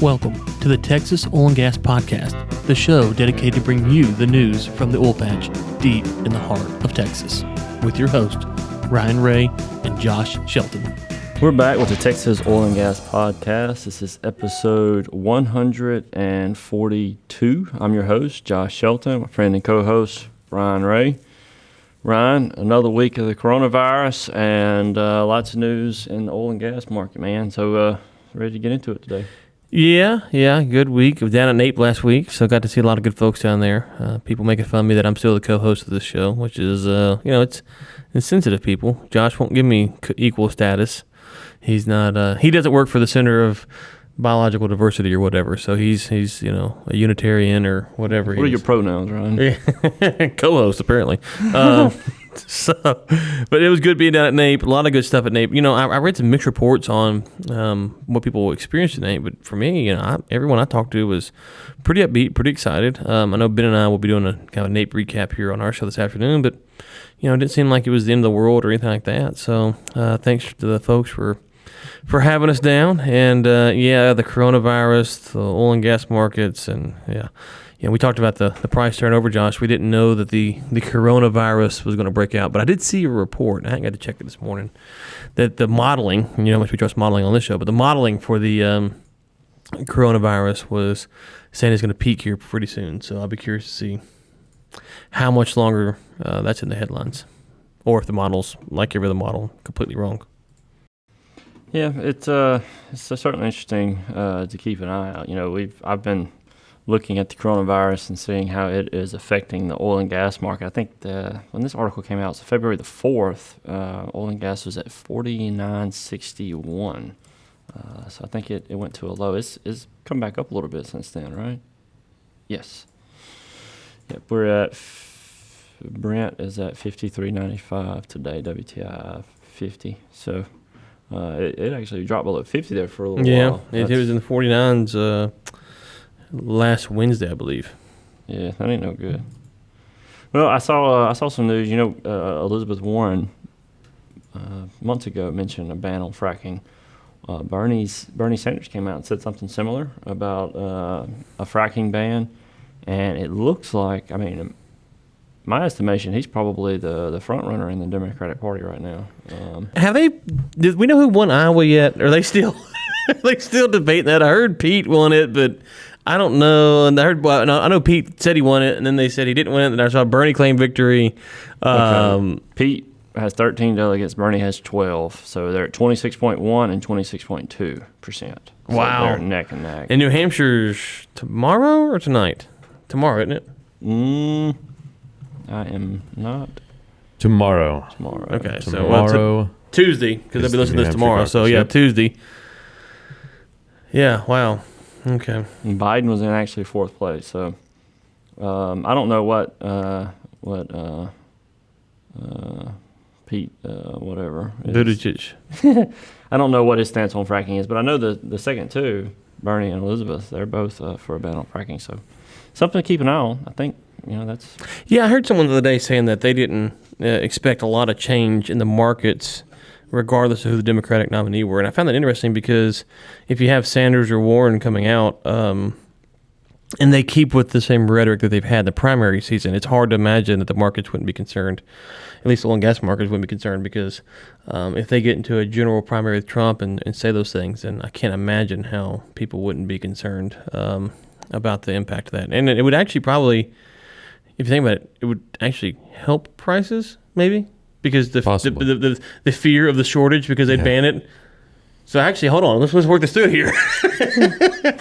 Welcome to the Texas Oil and Gas Podcast, the show dedicated to bring you the news from the oil patch deep in the heart of Texas, with your hosts, Ryan Ray and Josh Shelton. We're back with the Texas Oil and Gas Podcast. This is episode 142. I'm your host, Josh Shelton, my friend and co-host, Ryan Ray. Ryan, another week of the coronavirus and lots of news in the oil and gas market, man. So ready to get into it today. Yeah, good week. I was down at NAPE last week, so got to see a lot of good folks down there. People making fun of me that I'm still the co-host of this show, which is, it's insensitive people. Josh won't give me equal status. He's not, he doesn't work for the Center of Biological Diversity or whatever, so he's a Unitarian or whatever. What are your pronouns, Ryan? Co-host, apparently. But it was good being down at NAPE. A lot of good stuff at NAPE. I read some mixed reports on what people experienced at NAPE, but for me, everyone I talked to was pretty upbeat, pretty excited. I know Ben and I will be doing a kind of NAPE recap here on our show this afternoon, but it didn't seem like it was the end of the world or anything like that. So thanks to the folks for having us down. And the coronavirus, the oil and gas markets, and we talked about the price turnover, Josh. We didn't know that the coronavirus was going to break out, but I did see a report, and I got to check it this morning, that the modeling, how much we trust modeling on this show, but the modeling for the coronavirus was saying it's going to peak here pretty soon. So I'll be curious to see how much longer that's in the headlines, or if the model's, like every other model, completely wrong. Yeah, it's certainly interesting to keep an eye out. I've been looking at the coronavirus and seeing how it is affecting the oil and gas market. I think when this article came out, so February the 4th, oil and gas was at $49.61. So I think it went to a low. It's come back up a little bit since then, right? Yes. Yep, we're at Brent is at $53.95 today, WTI 50. So it actually dropped below 50 there for a little while. Yeah, it was in the 49s last Wednesday, I believe. Yeah, that ain't no good. Well, I saw some news. Elizabeth Warren months ago mentioned a ban on fracking. Bernie Sanders came out and said something similar about a fracking ban, and it looks like, my estimation, he's probably the front runner in the Democratic Party right now. Did we know who won Iowa yet? Are they still debating that? I heard Pete won it, but I don't know. And I know Pete said he won it, and then they said he didn't win it. And I saw Bernie claim victory. Okay. Pete has 13 delegates. Bernie has 12. So they're at 26.1 and 26.2%. So wow. They're neck and neck. And New Hampshire's tomorrow or tonight? Tomorrow, isn't it? I am not. Tomorrow. Okay. Tomorrow. So Tuesday, because they'll be listening to this tomorrow. Caucus, So, yep. Tuesday. Yeah, wow. Okay. And Biden was in actually fourth place. So I don't know what Pete whatever Buttigieg. I don't know what his stance on fracking is, but I know the second two, Bernie and Elizabeth, they're both for a ban on fracking. So something to keep an eye on. I think that's. Yeah, I heard someone the other day saying that they didn't expect a lot of change in the markets regardless of who the Democratic nominee were. And I found that interesting because if you have Sanders or Warren coming out and they keep with the same rhetoric that they've had the primary season, it's hard to imagine that the markets wouldn't be concerned. At least the oil and gas markets wouldn't be concerned because if they get into a general primary with Trump and say those things, then I can't imagine how people wouldn't be concerned about the impact of that. And it would actually probably, if you think about it, it would actually help prices maybe. Because the fear of the shortage, because they'd ban it. So actually, hold on, let's work this through here.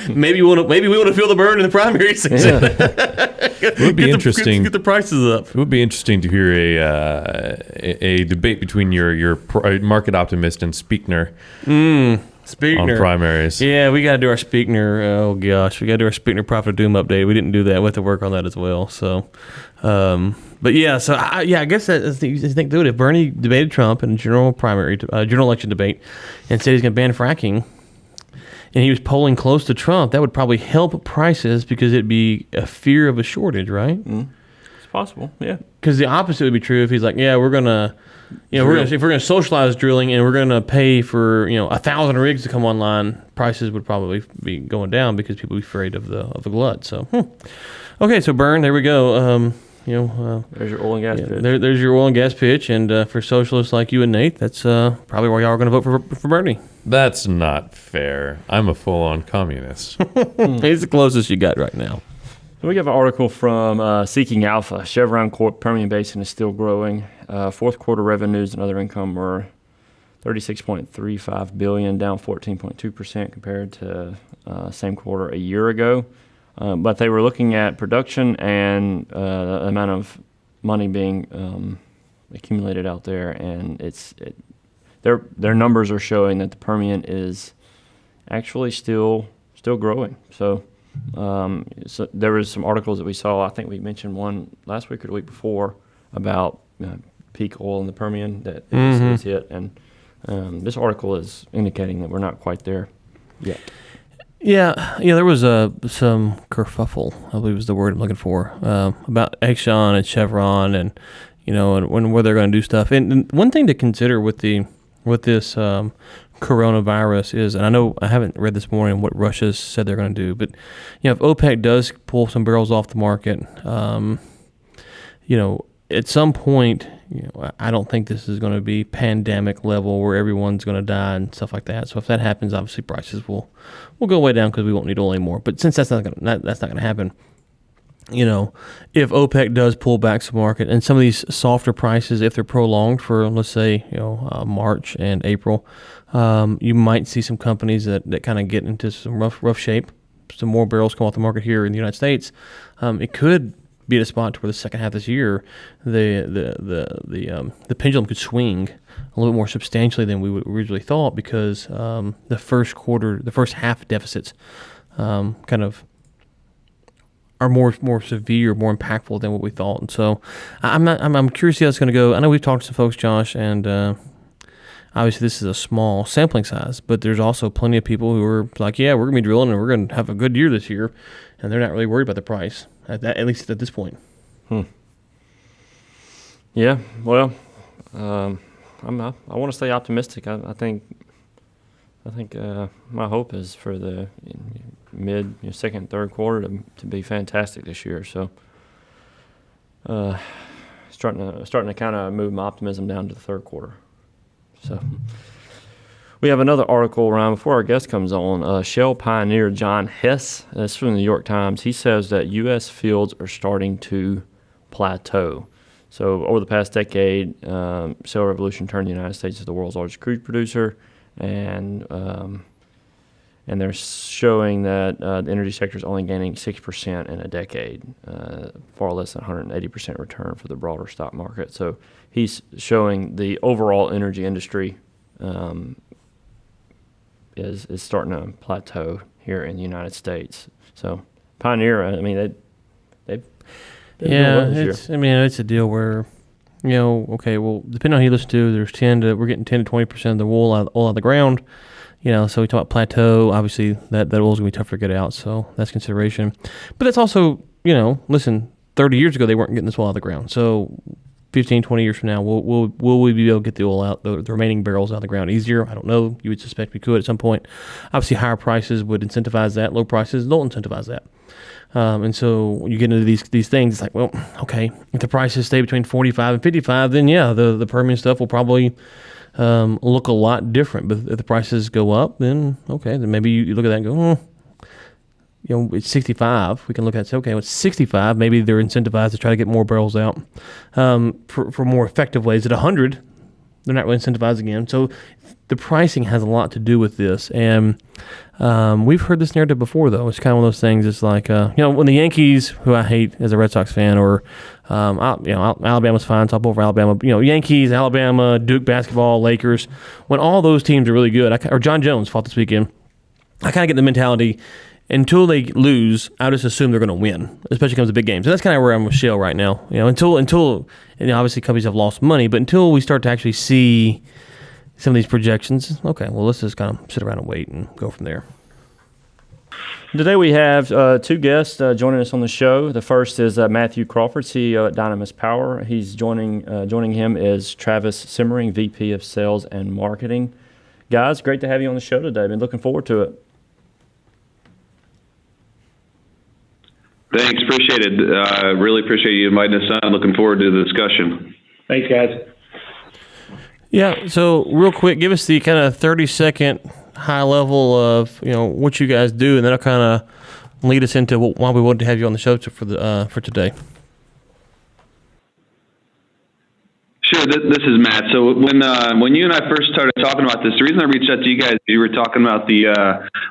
maybe we want to feel the burn in the primary season. Yeah. It would be interesting. Get the prices up. It would be interesting to hear a debate between your market optimist and Speakner. Speakner. On primaries. Yeah, we got to do our Speakner. Oh gosh, we got to do our Speakner Prophet of Doom update. We didn't do that. We have to work on that as well. So, but yeah, so I guess that's the easiest thing to do it. If Bernie debated Trump in a general election debate and said he's going to ban fracking, and he was polling close to Trump, that would probably help prices because it'd be a fear of a shortage, right? It's possible, yeah. because the opposite would be true if he's like, yeah, we're gonna, if we're gonna socialize drilling and we're gonna pay for 1,000 rigs to come online, prices would probably be going down because people would be afraid of the glut. So, okay, so Burn, there we go. There's your oil and gas pitch. There's your oil and gas pitch, and for socialists like you and Nate, that's probably why y'all are going to vote for Bernie. That's not fair. I'm a full-on communist. He's the closest you got right now. So we have an article from Seeking Alpha. Chevron Corp Permian Basin is still growing. Fourth quarter revenues and other income were $36.35 billion, down 14.2% compared to same quarter a year ago. But they were looking at production and the amount of money being accumulated out there, and their numbers are showing that the Permian is actually still growing. So there was some articles that we saw. I think we mentioned one last week or the week before about peak oil in the Permian that is hit, and this article is indicating that we're not quite there yet. Yeah, there was some kerfuffle, I believe is the word I'm looking for, about Exxon and Chevron, and and where they're going to do stuff. And one thing to consider with this coronavirus is, and I know I haven't read this morning what Russia's said they're going to do, but if OPEC does pull some barrels off the market, at some point, I don't think this is going to be pandemic level where everyone's going to die and stuff like that. So if that happens, obviously prices will go way down because we won't need oil anymore. But since that's not going to happen, if OPEC does pull back some market and some of these softer prices, if they're prolonged for, let's say, March and April, you might see some companies that kind of get into some rough shape. Some more barrels come off the market here in the United States. It could be at a spot to where the second half of this year, the pendulum could swing a little bit more substantially than we would originally thought, because the first half deficits kind of are more severe, more impactful than what we thought. And so I'm curious to see how it's going to go. I know we've talked to some folks, Josh, and obviously this is a small sampling size, but there's also plenty of people who are like, yeah, we're going to be drilling and we're going to have a good year this year, and they're not really worried about the price, at least at this point. Yeah, well, I want to stay optimistic. I think my hope is for the mid, second, third quarter to be fantastic this year. So, starting to kind of move my optimism down to the third quarter. So, we have another article around before our guest comes on. Shell pioneer John Hess, this is from the New York Times. He says that U.S. fields are starting to plateau. So over the past decade, shale revolution turned the United States into the world's largest crude producer, and they're showing that the energy sector is only gaining 6% in a decade, far less than 180% return for the broader stock market. So he's showing the overall energy industry is starting to plateau here in the United States. So Pioneer, I mean, they've it's a deal where, okay, well, depending on who you listen to, we're getting 10 to 20% of the oil out of the ground. So we talk about plateau. Obviously, that oil's gonna be tougher to get out, so that's consideration. But that's also, listen, 30 years ago they weren't getting this oil out of the ground. So 15, 20 years from now, will we be able to get the oil out, the remaining barrels out of the ground easier? I don't know. You would suspect we could at some point. Obviously, higher prices would incentivize that. Low prices don't incentivize that. And so you get into these things, it's like, well, okay, if the prices stay between 45 and 55, then yeah, the Permian stuff will probably look a lot different. But if the prices go up, then okay, then maybe you look at that and go, it's 65. We can look at it and say, okay, well, it's 65. Maybe they're incentivized to try to get more barrels out for more effective ways. At 100, they're not really incentivized again. So the pricing has a lot to do with this. And we've heard this narrative before, though. It's kind of one of those things. It's like, when the Yankees, who I hate as a Red Sox fan, or Alabama's fine, top over Alabama. Yankees, Alabama, Duke basketball, Lakers. When all those teams are really good, or John Jones fought this weekend, I kind of get the mentality, until they lose, I just assume they're going to win, especially when it comes to big games. And that's kind of where I'm with Shell right now. Until obviously companies have lost money, but until we start to actually see some of these projections, okay, well, let's just kind of sit around and wait and go from there. Today we have two guests joining us on the show. The first is Matthew Crawford, CEO at Dynamis Power. He's joining him is Travis Simmering, VP of Sales and Marketing. Guys, great to have you on the show today. Been looking forward to it. Thanks, appreciate it. Really appreciate you inviting us on. Looking forward to the discussion. Thanks, guys. Yeah. So real quick, give us the kind of 30-second high level of what you guys do, and that'll kind of lead us into why we wanted to have you on the show for today. Sure, this is Matt. So when you and I first started talking about this, the reason I reached out to you guys, you were talking about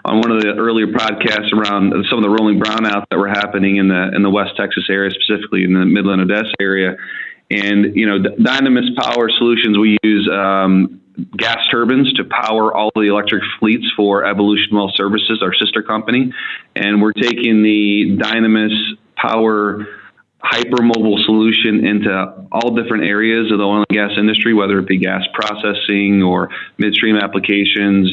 on one of the earlier podcasts around some of the rolling brownouts that were happening in the West Texas area, specifically in the Midland, Odessa area. And Dynamis Power Solutions, we use gas turbines to power all the electric fleets for Evolution Well Services, our sister company, and we're taking the Dynamis Power hypermobile solution into all different areas of the oil and gas industry, whether it be gas processing or midstream applications,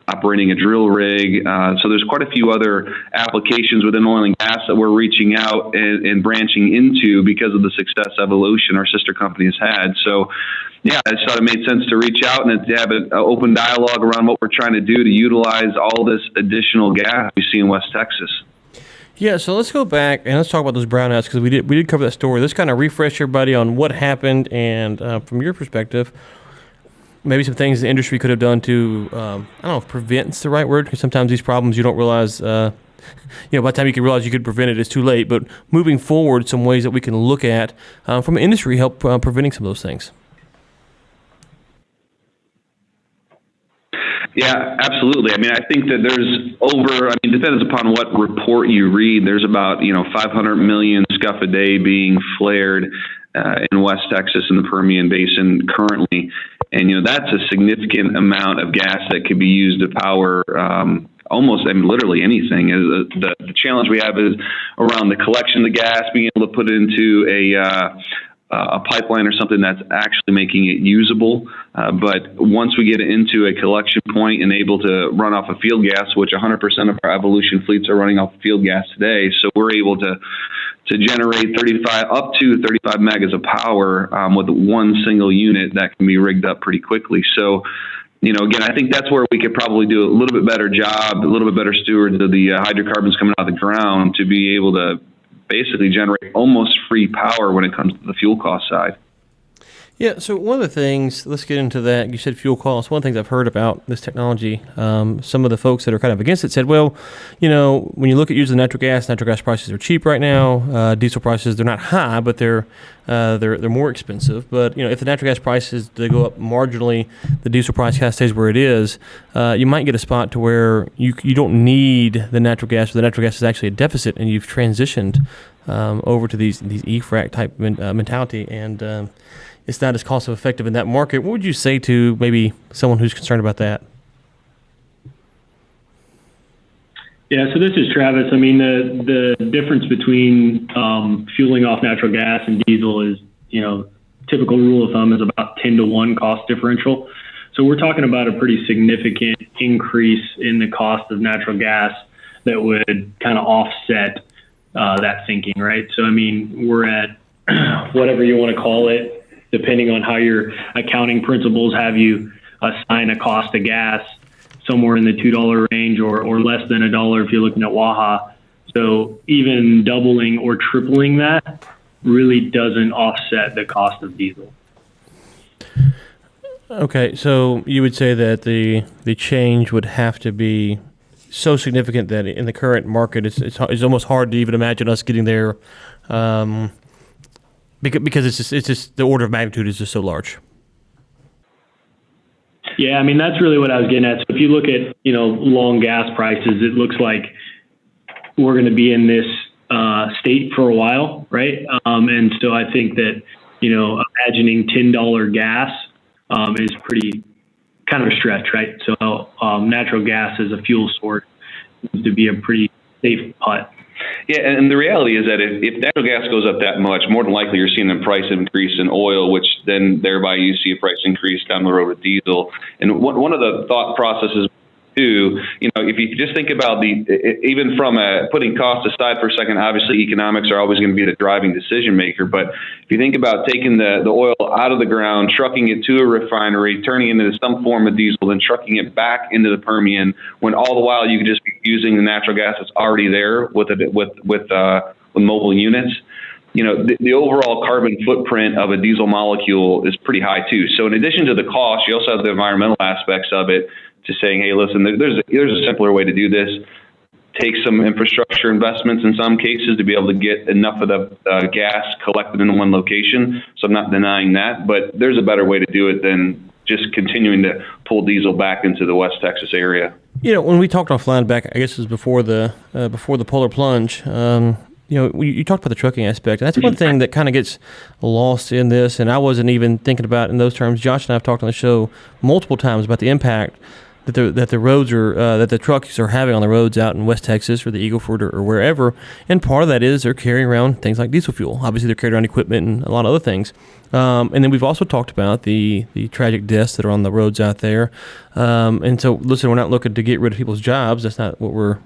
operating a drill rig. So there's quite a few other applications within oil and gas that we're reaching out and branching into because of the success Evolution, our sister company, has had. So yeah, I just thought it made sense to reach out and to have an open dialogue around what we're trying to do to utilize all this additional gas we see in West Texas. Yeah, so let's go back and let's talk about those brownouts, because we did cover that story. Let's kind of refresh everybody on what happened, and from your perspective, maybe some things the industry could have done to, I don't know if prevent's the right word, because sometimes these problems you don't realize, by the time you can realize you could prevent it, it's too late. But moving forward, some ways that we can look at from an industry help preventing some of those things. Yeah, absolutely. I mean, I think that depends upon what report you read. There's about 500 million SCUF a day being flared in West Texas in the Permian Basin currently, and that's a significant amount of gas that could be used to power literally anything. The challenge we have is around the collection of the gas, being able to put it into a pipeline or something that's actually making it usable. But once we get into a collection point and able to run off of field gas, which 100% of our Evolution fleets are running off field gas today, so we're able to generate up to 35 megas of power with one single unit that can be rigged up pretty quickly. So, again, I think that's where we could probably do a little bit better job, a little bit better stewards of the hydrocarbons coming out of the ground to be able to basically generate almost free power when it comes to the fuel cost side. Yeah, so one of the things, let's get into that. You said fuel costs. One of the things I've heard about this technology, some of the folks that are kind of against it said, well, when you look at using natural gas prices are cheap right now. Diesel prices, they're not high, but they're more expensive. But, if the natural gas prices, they go up marginally, the diesel price kind of stays where it is, you might get a spot to where you don't need the natural gas, but the natural gas is actually a deficit, and you've transitioned over to these e-frac type mentality, and it's not as cost effective in that market. What would you say to maybe someone who's concerned about that? Yeah, so this is Travis. I mean, the difference between fueling off natural gas and diesel is, typical rule of thumb is about 10-to-1 cost differential. So we're talking about a pretty significant increase in the cost of natural gas that would kind of offset that thinking, right? So, I mean, we're at whatever you want to call it, depending on how your accounting principles have you assign a cost of gas, somewhere in the $2 range or less than $1 if you're looking at Waha. So even doubling or tripling that really doesn't offset the cost of diesel. Okay, so you would say that the change would have to be so significant that in the current market, it's almost hard to even imagine us getting there. Because it's just the order of magnitude is just so large. Yeah, I mean, that's really what I was getting at. So if you look at, long gas prices, it looks like we're going to be in this state for a while, right? And so I think that, imagining $10 gas is pretty kind of a stretch, right? So natural gas as a fuel source seems to be a pretty safe putt. Yeah, and the reality is that if natural gas goes up that much, more than likely you're seeing a price increase in oil, which then thereby you see a price increase down the road with diesel. And one of the thought processes too. If you just think about even from putting cost aside for a second, obviously economics are always going to be the driving decision maker. But if you think about taking the oil out of the ground, trucking it to a refinery, turning it into some form of diesel, then trucking it back into the Permian, when all the while you could just be using the natural gas that's already there with mobile units. The overall carbon footprint of a diesel molecule is pretty high too. So in addition to the cost, you also have the environmental aspects of it, to saying, hey, listen, there's a simpler way to do this. Take some infrastructure investments in some cases to be able to get enough of the gas collected in one location. So I'm not denying that, but there's a better way to do it than just continuing to pull diesel back into the West Texas area. When we talked offline back, I guess it was before the polar plunge. You talked about the trucking aspect, and that's one thing that kind of gets lost in this, and I wasn't even thinking about it in those terms. Josh and I have talked on the show multiple times about the impact that the roads are that the trucks are having on the roads out in West Texas or the Eagle Ford or wherever, and part of that is they're carrying around things like diesel fuel. Obviously, they're carrying around equipment and a lot of other things. And then we've also talked about the tragic deaths that are on the roads out there. And so, listen, we're not looking to get rid of people's jobs. That's not what we're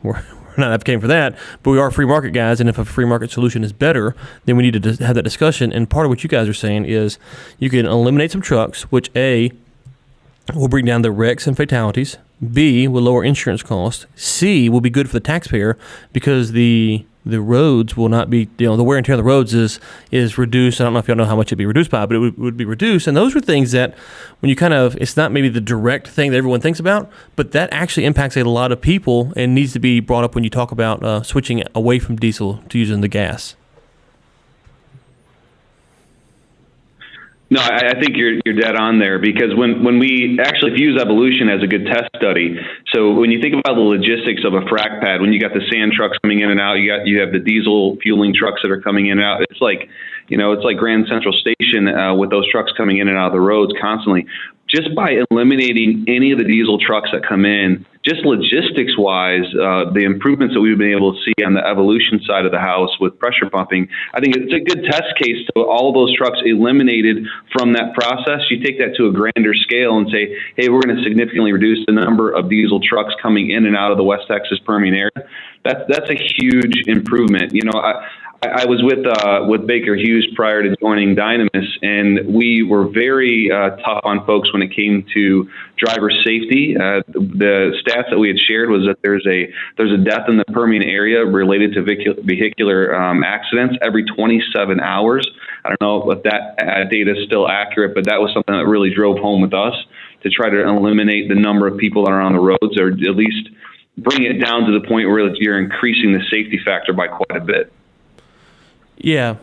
not advocating for that, but we are free market guys, and if a free market solution is better, then we need to have that discussion. And part of what you guys are saying is you can eliminate some trucks, which A, will bring down the wrecks and fatalities, B, will lower insurance costs, C, will be good for the taxpayer because the roads will not be, the wear and tear on the roads is reduced. I don't know if y'all know how much it'd be reduced by, but it would be reduced. And those are things that when you it's not maybe the direct thing that everyone thinks about, but that actually impacts a lot of people and needs to be brought up when you talk about switching away from diesel to using the gas. No, I think you're dead on there, because when we actually, if you use evolution as a good test study, so when you think about the logistics of a frac pad, when you got the sand trucks coming in and out, you have the diesel fueling trucks that are coming in and out. It's like Grand Central Station with those trucks coming in and out of the roads constantly. Just by eliminating any of the diesel trucks that come in, just logistics wise, the improvements that we've been able to see on the evolution side of the house with pressure pumping, I think it's a good test case to all those trucks eliminated from that process. You take that to a grander scale and say, hey, we're going to significantly reduce the number of diesel trucks coming in and out of the West Texas Permian area. That's a huge improvement. I was with Baker Hughes prior to joining Dynamis, and we were very tough on folks when it came to driver safety. The stats that we had shared was that there's a death in the Permian area related to vehicular accidents every 27 hours. I don't know if that data is still accurate, but that was something that really drove home with us to try to eliminate the number of people that are on the roads, or at least bring it down to the point where you're increasing the safety factor by quite a bit. Yeah,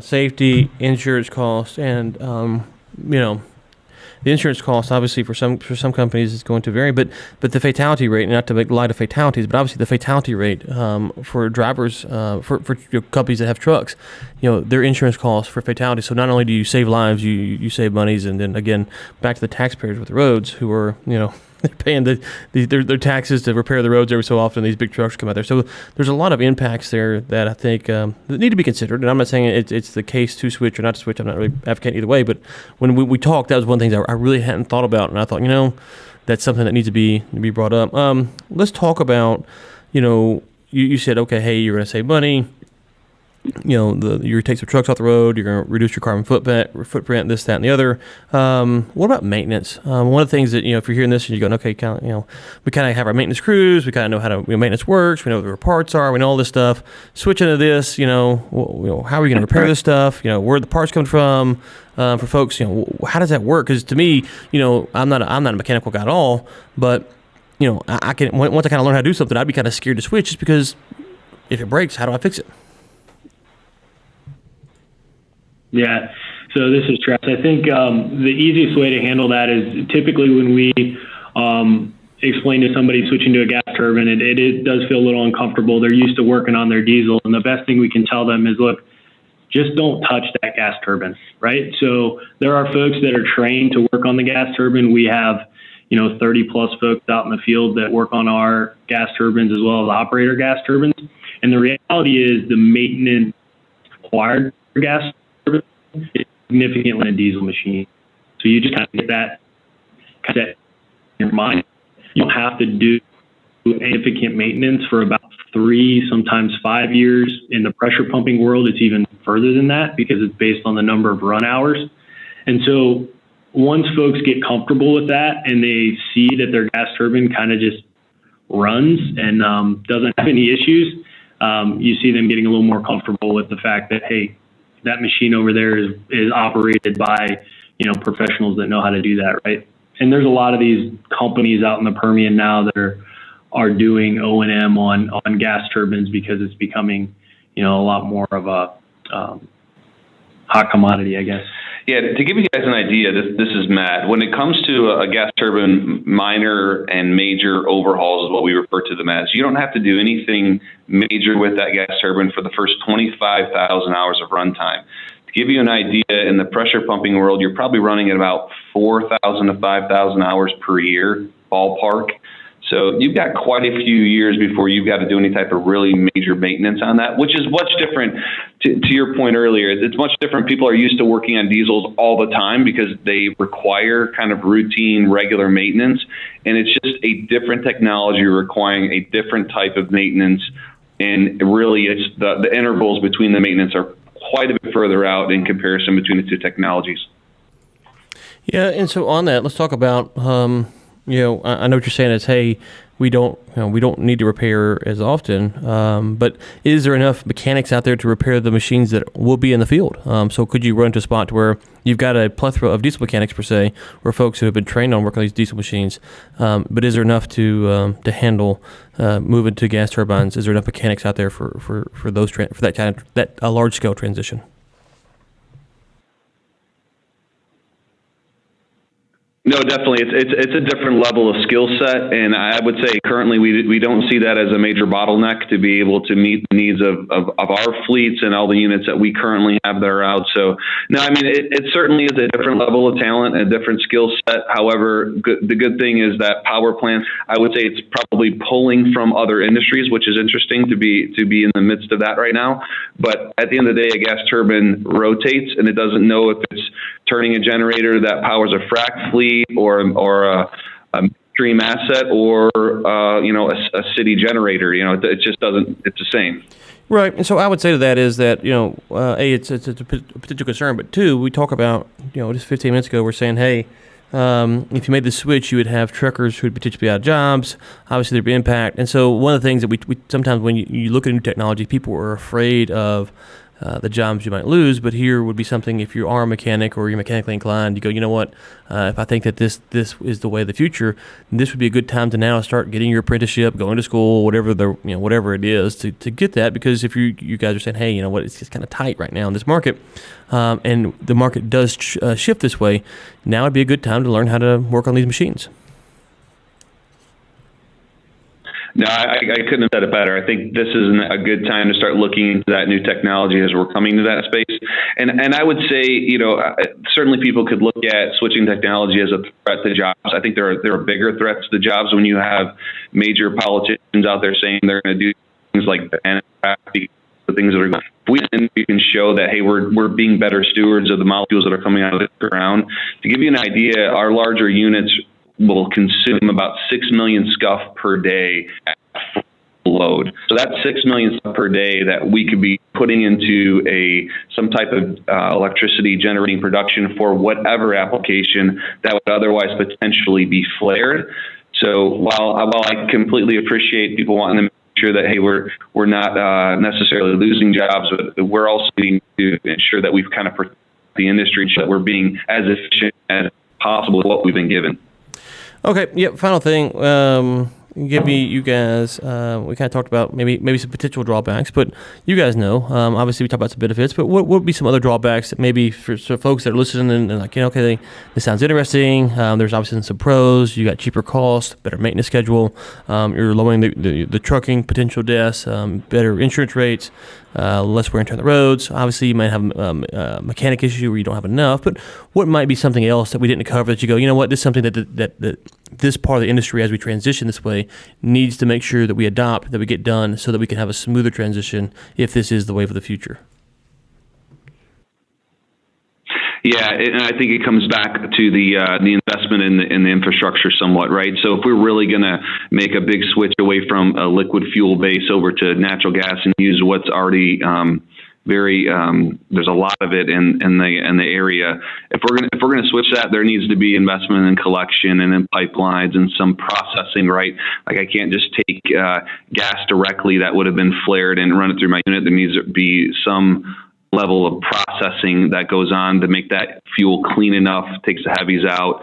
safety, insurance costs, and the insurance costs obviously for some companies is going to vary, but the fatality rate, not to make light of fatalities, but obviously the fatality rate for drivers for companies that have trucks, their insurance costs for fatalities. So not only do you save lives, you save monies, and then again back to the taxpayers with the roads who are they're paying their taxes to repair the roads every so often. These big trucks come out there. So there's a lot of impacts there that I think that need to be considered. And I'm not saying it's the case to switch or not to switch. I'm not really advocating either way. But when we talked, that was one of the things I really hadn't thought about. And I thought, that's something that needs to be brought up. Let's talk about, you said, okay, hey, you're going to save money. You're going to take some trucks off the road. You're going to reduce your carbon footprint, this, that, and the other. What about maintenance? One of the things that, if you're hearing this and you're going, okay, we kind of have our maintenance crews. We kind of know how maintenance works. We know where our parts are. We know all this stuff. Switching to this, how are we going to repair this stuff? Where are the parts coming from? For folks, how does that work? Because to me, I'm not a mechanical guy at all. But I can, once I kind of learn how to do something, I'd be kind of scared to switch, just because if it breaks, how do I fix it? Yeah. So this is Travis. I think the easiest way to handle that is typically when we explain to somebody switching to a gas turbine, it does feel a little uncomfortable. They're used to working on their diesel. And the best thing we can tell them is, look, just don't touch that gas turbine, right? So there are folks that are trained to work on the gas turbine. We have, 30 plus folks out in the field that work on our gas turbines as well as operator gas turbines. And the reality is the maintenance required for gas turbine is significantly in a diesel machine. So you just kind of get that in your mind. you don't have to do significant maintenance for about 3, sometimes 5 years. In the pressure pumping world, it's even further than that because it's based on the number of run hours. And so once folks get comfortable with that and they see that their gas turbine kind of just runs and doesn't have any issues, you see them getting a little more comfortable with the fact that, hey, that machine over there is operated by, professionals that know how to do that, right? And there's a lot of these companies out in the Permian now that are doing O&M on gas turbines because it's becoming, a lot more of a hot commodity, I guess. Yeah, to give you guys an idea, this is Matt. When it comes to a gas turbine, minor and major overhauls is what we refer to them as. You don't have to do anything major with that gas turbine for the first 25,000 hours of runtime. To give you an idea, in the pressure pumping world, you're probably running at about 4,000 to 5,000 hours per year, ballpark. So you've got quite a few years before you've got to do any type of really major maintenance on that, which is much different to your point earlier. It's much different. People are used to working on diesels all the time because they require kind of routine, regular maintenance. And it's just a different technology requiring a different type of maintenance. And really, it's the intervals between the maintenance are quite a bit further out in comparison between the two technologies. Yeah, and so on that, let's talk about I know what you're saying is, hey, we don't need to repair as often, but is there enough mechanics out there to repair the machines that will be in the field? So could you run to a spot where you've got a plethora of diesel mechanics per se, or folks who have been trained on working on these diesel machines, but is there enough to handle moving to gas turbines? Is there enough mechanics out there for those for that kind of that large scale transition? No, definitely. It's a different level of skill set, and I would say currently we don't see that as a major bottleneck to be able to meet the needs of our fleets and all the units that we currently have that are out. So, no, I mean, it certainly is a different level of talent, a different skill set. However, the good thing is that power plants, I would say it's probably pulling from other industries, which is interesting to be in the midst of that right now. But at the end of the day, a gas turbine rotates, and it doesn't know if it's turning a generator that powers a frac fleet or a stream asset or a city generator. It just doesn't. It's the same. Right, and so I would say to that is that A, it's a potential concern, but two, we talk about just 15 minutes ago we're saying, hey, if you made the switch, you would have truckers who would potentially be out of jobs. Obviously, there'd be impact, and so one of the things that we sometimes when you look at new technology, people are afraid of the jobs you might lose, but here would be something if you are a mechanic or you're mechanically inclined, you go, you know what, if I think that this is the way of the future, this would be a good time to now start getting your apprenticeship, going to school, whatever it is to get that, because if you guys are saying, hey, you know what, it's just kind of tight right now in this market, and the market does shift this way, now would be a good time to learn how to work on these machines. No, I couldn't have said it better. I think this is a good time to start looking into that new technology as we're coming to that space. And I would say, certainly people could look at switching technology as a threat to jobs. I think there are bigger threats to jobs when you have major politicians out there saying they're going to do things like ban the things that are going. If we can show that, hey, we're being better stewards of the molecules that are coming out of the ground. To give you an idea, our larger units will consume about 6 million scuff per day at full load. So that's 6 million scuff per day that we could be putting into some type of electricity generating production for whatever application that would otherwise potentially be flared. So while I completely appreciate people wanting to make sure that, hey, we're not necessarily losing jobs, but we're also needing to ensure that we've kind of protected the industry, that we're being as efficient as possible with what we've been given. Okay. Yep. Final thing. Give me you guys. We kind of talked about maybe some potential drawbacks, but you guys know. Obviously, we talked about some benefits, but what would be some other drawbacks that maybe for folks that are listening and like, okay, this sounds interesting. There's obviously some pros. You got cheaper cost, better maintenance schedule. You're lowering the trucking potential deaths, better insurance rates, less wear and tear on the roads. Obviously, you might have a mechanic issue where you don't have enough, but what might be something else that we didn't cover that you go, you know what, this is something that this part of the industry, as we transition this way, needs to make sure that we adopt, that we get done, so that we can have a smoother transition if this is the wave of the future. Yeah, and I think it comes back to the investment in the infrastructure somewhat, right? So if we're really going to make a big switch away from a liquid fuel base over to natural gas and use what's already there's a lot of it in the area. If we're gonna switch that, there needs to be investment in collection and in pipelines and some processing, right? Like I can't just take gas directly that would have been flared and run it through my unit. There needs to be some level of processing that goes on to make that fuel clean enough, takes the heavies out,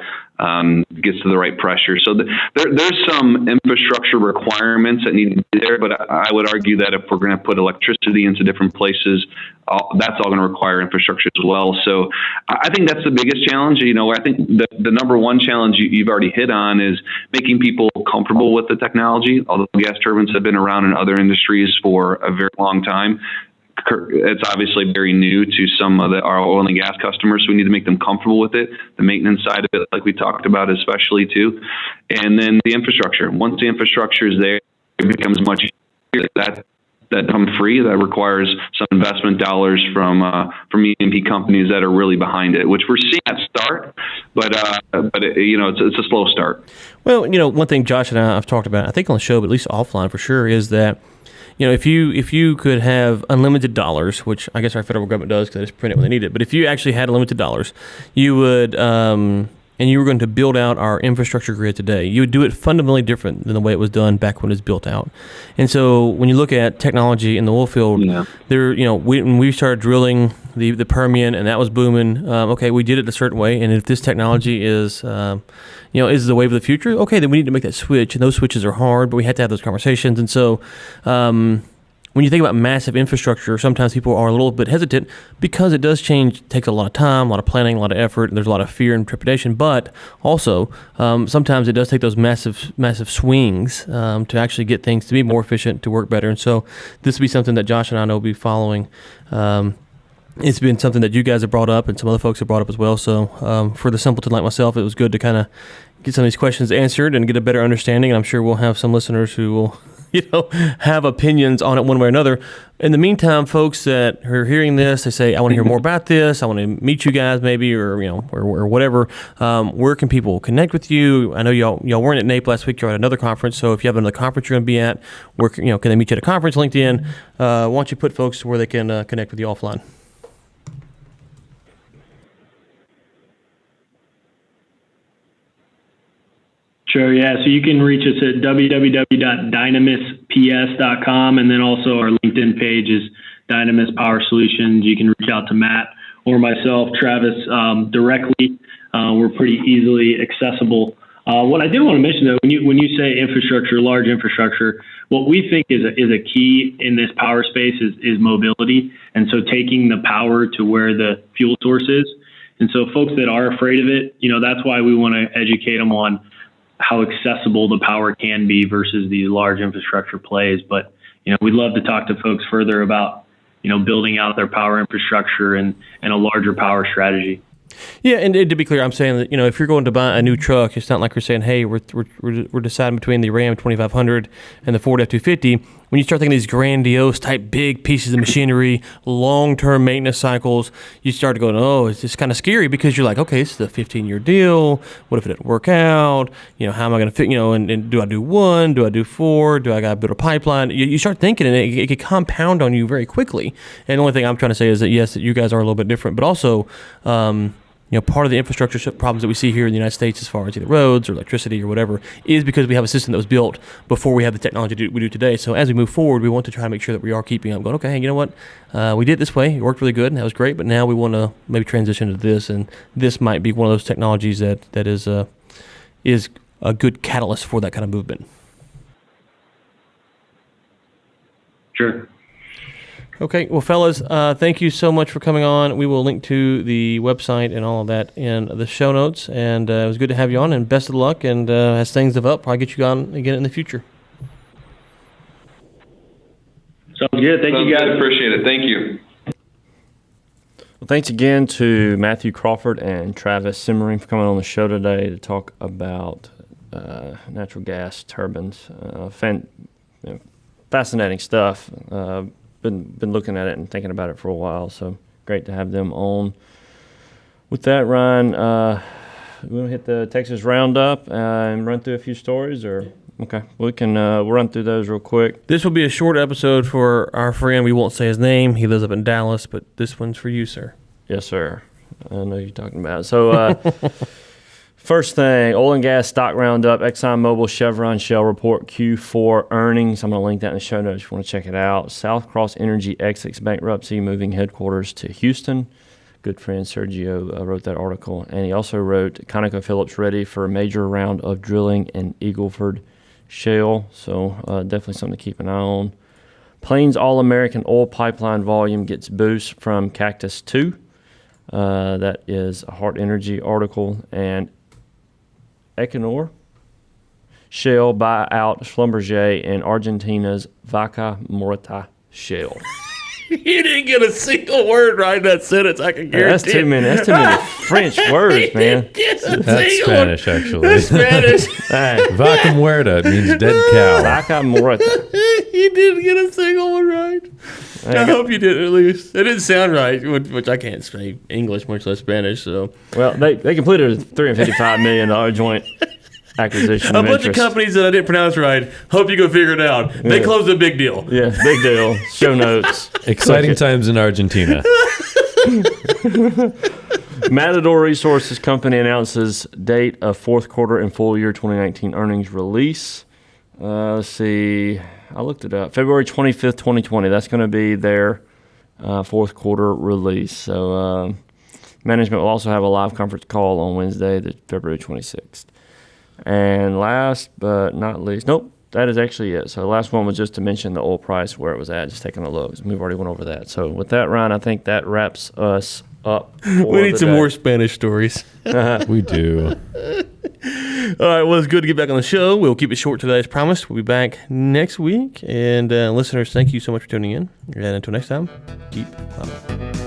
gets to the right pressure. So there's some infrastructure requirements that need to be there, but I would argue that if we're going to put electricity into different places, that's all going to require infrastructure as well. So I think that's the biggest challenge. I think the number one challenge you've already hit on is making people comfortable with the technology. Although gas turbines have been around in other industries for a very long time, it's obviously very new to some of our oil and gas customers, so we need to make them comfortable with it. The maintenance side of it, like we talked about, especially too, and then the infrastructure. Once the infrastructure is there, it becomes much easier. That come free. That requires some investment dollars from E&P companies that are really behind it, which we're seeing at start, but it's a slow start. Well, one thing Josh and I have talked about, I think on the show, but at least offline for sure, is that if you could have unlimited dollars, which I guess our federal government does because they just print it when they need it, but if you actually had unlimited dollars, you would, and you were going to build out our infrastructure grid today, you would do it fundamentally different than the way it was done back when it was built out. And so when you look at technology in the oil field, when we started drilling the Permian and that was booming, okay, we did it a certain way, and if this technology is the wave of the future, okay, then we need to make that switch, and those switches are hard, but we had to have those conversations. And so when you think about massive infrastructure, sometimes people are a little bit hesitant because it does change. It takes a lot of time, a lot of planning, a lot of effort, and there's a lot of fear and trepidation. But also, sometimes it does take those massive swings to actually get things to be more efficient, to work better. And so this will be something that Josh and I know will be following. It's been something that you guys have brought up and some other folks have brought up as well. So for the simpleton like myself, it was good to kind of get some of these questions answered and get a better understanding. And I'm sure we'll have some listeners who will have opinions on it one way or another. In the meantime, folks that are hearing this, they say, I want to hear more about this. I want to meet you guys maybe, or whatever. Where can people connect with you? I know y'all weren't at NAPE last week. You're at another conference. So if you have another conference you're going to be at, where can they meet you at a conference? LinkedIn. Why don't you put folks where they can connect with you offline? Sure, yeah. So you can reach us at www.dynamisps.com, and then also our LinkedIn page is Dynamis Power Solutions. You can reach out to Matt or myself, Travis, directly. We're pretty easily accessible. What I did want to mention, though, when you say infrastructure, large infrastructure, what we think is a key in this power space is mobility, and so taking the power to where the fuel source is. And so folks that are afraid of it, that's why we want to educate them on how accessible the power can be versus these large infrastructure plays. But, we'd love to talk to folks further about, building out their power infrastructure and a larger power strategy. Yeah, and to be clear, I'm saying that, if you're going to buy a new truck, it's not like we're saying, hey, we're deciding between the Ram 2500 and the Ford F-250. When you start thinking these grandiose type big pieces of machinery, long-term maintenance cycles, you start to go, oh, it's just kind of scary because you're like, okay, this is a 15-year deal. What if it didn't work out? How am I going to fit, and do I do one? Do I do four? Do I got to build a pipeline? You start thinking, and it can compound on you very quickly. And the only thing I'm trying to say is that, yes, that you guys are a little bit different, but also, part of the infrastructure problems that we see here in the United States as far as either roads or electricity or whatever is because we have a system that was built before we have the technology we do today. So as we move forward, we want to try to make sure that we are keeping up going, okay, you know what? We did it this way. It worked really good and that was great, but now we want to maybe transition to this, and this might be one of those technologies that is a good catalyst for that kind of movement. Sure. Okay, well, fellas, thank you so much for coming on. We will link to the website and all of that in the show notes, and it was good to have you on, and best of luck, and as things develop, probably get you on again in the future. Sounds good. Thank you, guys. Appreciate it. Thank you. Well, thanks again to Matthew Crawford and Travis Simmering for coming on the show today to talk about natural gas turbines. Fascinating stuff. Been looking at it and thinking about it for a while, so great to have them on. With that, Ryan, we want to hit the Texas Roundup and run through a few stories, or okay, we can we'll run through those real quick. This will be a short episode for our friend. We won't say his name. He lives up in Dallas, but this one's for you, sir. Yes, sir. I know you're talking about. So, first thing, oil and gas stock roundup. ExxonMobil, Chevron, Shell report Q4 earnings. I'm going to link that in the show notes if you want to check it out. South Cross Energy exits bankruptcy, moving headquarters to Houston. Good friend Sergio wrote that article. And he also wrote ConocoPhillips ready for a major round of drilling in Eagleford Shale. So, definitely something to keep an eye on. Plains All-American oil pipeline volume gets boost from Cactus 2. That is a Hart Energy article. And Equinor, Shell buy out Schlumberger in Argentina's Vaca Muerta Shale. You didn't get a single word right in that sentence. I can guarantee. That's too many French words, man. That's Spanish, actually. That's Spanish. Hey, Vaca muerta means dead cow. Vaca Muerta. You didn't get a single one right. I hope you did at least. It didn't sound right, which I can't say English, much less Spanish. So, Well, they completed a $355 million joint acquisition. a bunch of companies that I didn't pronounce right. Hope you go figure it out. They closed a big deal. Yeah, big deal. Show notes. Exciting times in Argentina. Matador Resources Company announces date of fourth quarter and full year 2019 earnings release. Let's see. I looked it up. February 25th, 2020. That's going to be their fourth quarter release. So management will also have a live conference call on Wednesday, February 26th. And last but not least, nope, that is actually it. So the last one was just to mention the oil price, where it was at, just taking a look. We've already went over that. So with that, Ryan, I think that wraps us up. We need some more Spanish stories. We do. All right, well, it's good to get back on the show. We'll keep it short today as promised. We'll be back next week. And listeners, thank you so much for tuning in. And until next time, keep climbing.